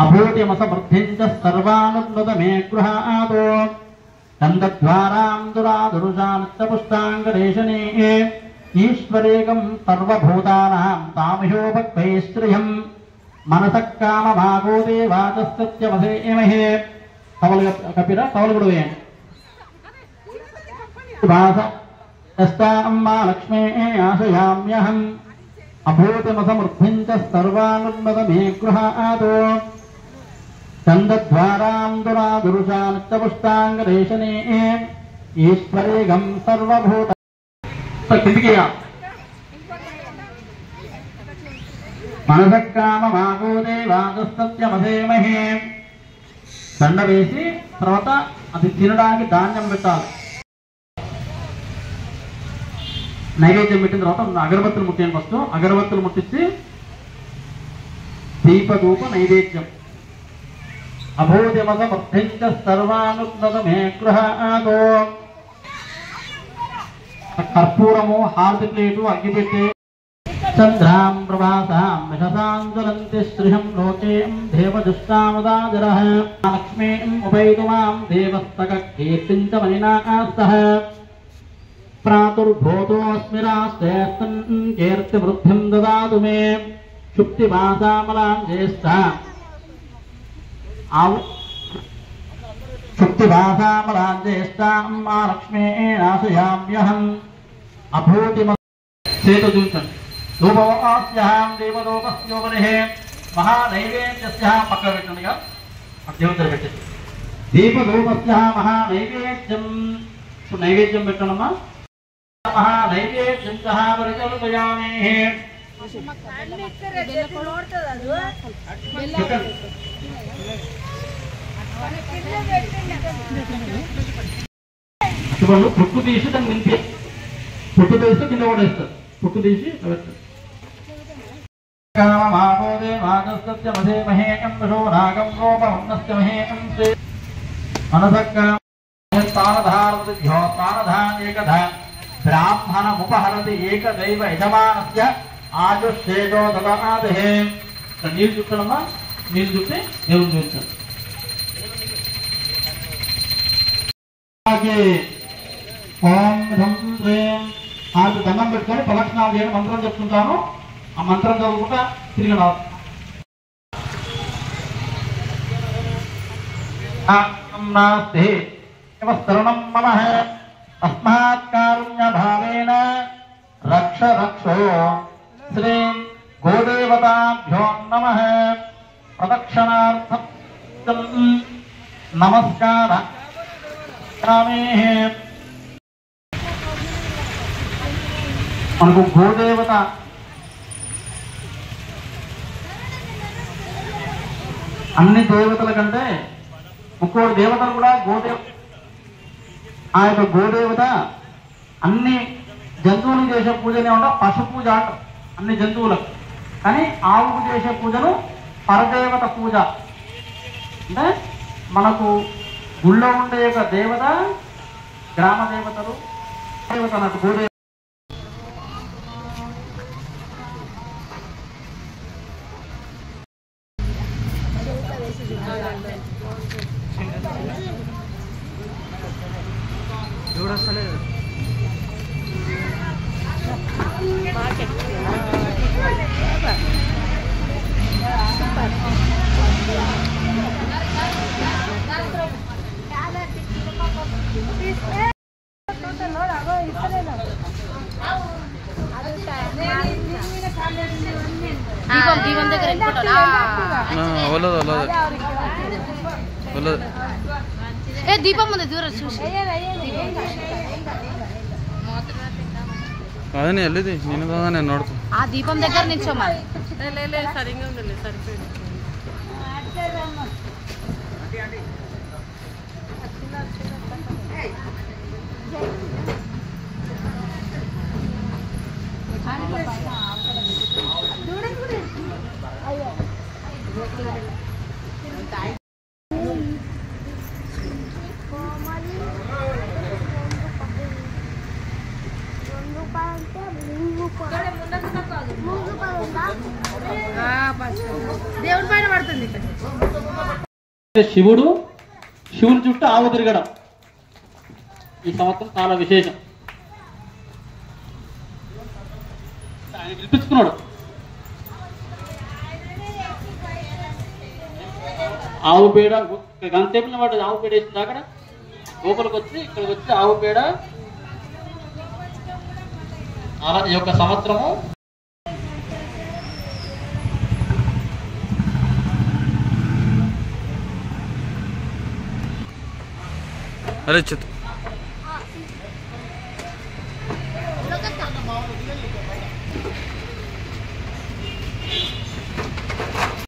अभूतिमसमृद्धिञ्च सर्वानुन्नतमे गृहादो चन्दद्वाराम् दुरादुरुषानित्यपुष्टाङ्गदेशने ईश्वरेकं सर्वभूतानां तामयोपक्वैश्रियम् मनसः कामभागो देवाचस्तत्यवसेमहे कपिल कवलगुडवे यस्ताम्मा लक्ष्मे आशयाम्यहम् अभूतिमसमृद्धिञ्च सर्वानुन्नतमे गृहादो चन्दद्वाराम् दुरादुरुषानित्यपुष्टाङ्गदेशने ईश्वरेकं सर्वभूत मनसः कामभागो देवाचस्तत्यवसेमहे దండ వేసి తర్వాత అది తినడానికి ధాన్యం పెట్టాలి. నైవేద్యం పెట్టిన తర్వాత అగరబత్తులు ముట్టాను. ఫస్ట్ అగరబత్తులు ముట్టించి దీపధూప నైవేద్యం. అభూతిమసమృద్ధించ సర్వానున్నతమే గృహాదో కర్పూరము, హారతి ప్లేటు, అగ్గిపెట్టి चंद्रां प्रभासां विशसाञ्ज्वलन्ति श्रियं लोकें देवजुष्टामुदाजरः लक्ष्मीं उपैतुमां देवस्तककीर्तिं च मणिनास्तः प्रातुर्भूतोऽस्मि राष्ट्रेऽस्मिन् कीर्तिवृद्धिं ददातु मे शुक्तिभासामलां ज्येष्ठा शुक्तिभासामलां ज्येष्ठां मा लक्ष्मीं नाशयाम्यहम् अभूतिम सेतुदूतन् धूपवास्यां देवलोकस्योपरिहे महानैवेद्यस्याः पक्का పెట్టండిగా అదేవిధంగా పెట్టండి. దీపధూపస్యాः महानैवेद्यं నైవేద్యం పెట్టనమ్మా. महानैवेद्यं सह పరికల్పయామి. చూడండి పుట్టు తీసి దాన్ని నింపి పుట్టు తీస్తే కింద పడేస్తారు. పుట్టు తీసి బ్రాహ్మణముపహరతి ఏకదైవ యజమానస్య ఆయుషేజో దదాదేహే. నీళ్ళు చూస్తాడమ్మా, నీళ్ళు చూస్తే దేవుడు చూస్తాడు. ఓం ధం శ్రీం ఆకు దండం పెట్టుకొని ప్రదక్షిణాలు చేయడం మంత్రం చెప్తుంటాను. ఆ మంత్రం చదువుకుంటా తిరిగి నాస్తి శరణం మమ తస్మాత్ కారుణ్య భావేన రక్ష రక్షో శ్రీ గోదేవతాభ్యో నమః. ప్రదక్షిణార్థం నమస్కార మనకు గోదేవత అన్ని దేవతల కంటే ఒక్కొక్క దేవతలు కూడా గోదేవ. ఆ యొక్క గోదేవత అన్ని జంతువులకు చేసే పూజనే ఉండ పశు పూజ అంటారు అన్ని జంతువులకు. కానీ ఆవుకు చేసే పూజను పరదేవత పూజ అంటే మనకు గుళ్ళో ఉండే యొక్క దేవత గ్రామ దేవతలు దేవత అన్నట్టు గోదేవత. దీపం దగ్గర ఏ దీపం ఉంది దూరం చూసి అదే వెళ్ళేది నేను కదా నేను నడుతూ ఆ దీపం దగ్గర నిల్చోమా. సరిగ్గా ఉండాలి సరిపోయింది. దేవుడి పైన పడుతుంది ఇక్కడ. శివుడు శివుని చుట్టూ ఆవు తిరగడం ఈ సంవత్సరం చాలా విశేషం. ఆయన పిలిపించుకున్నాడు. ఆవు పేడ గంతేపుల వాడు ఆవు పేడ వేసిన అక్కడ లోపలికి వచ్చి ఇక్కడికి వచ్చి ఆవు పేడ అలా ఈ యొక్క సంవత్సరము అరే చిత్త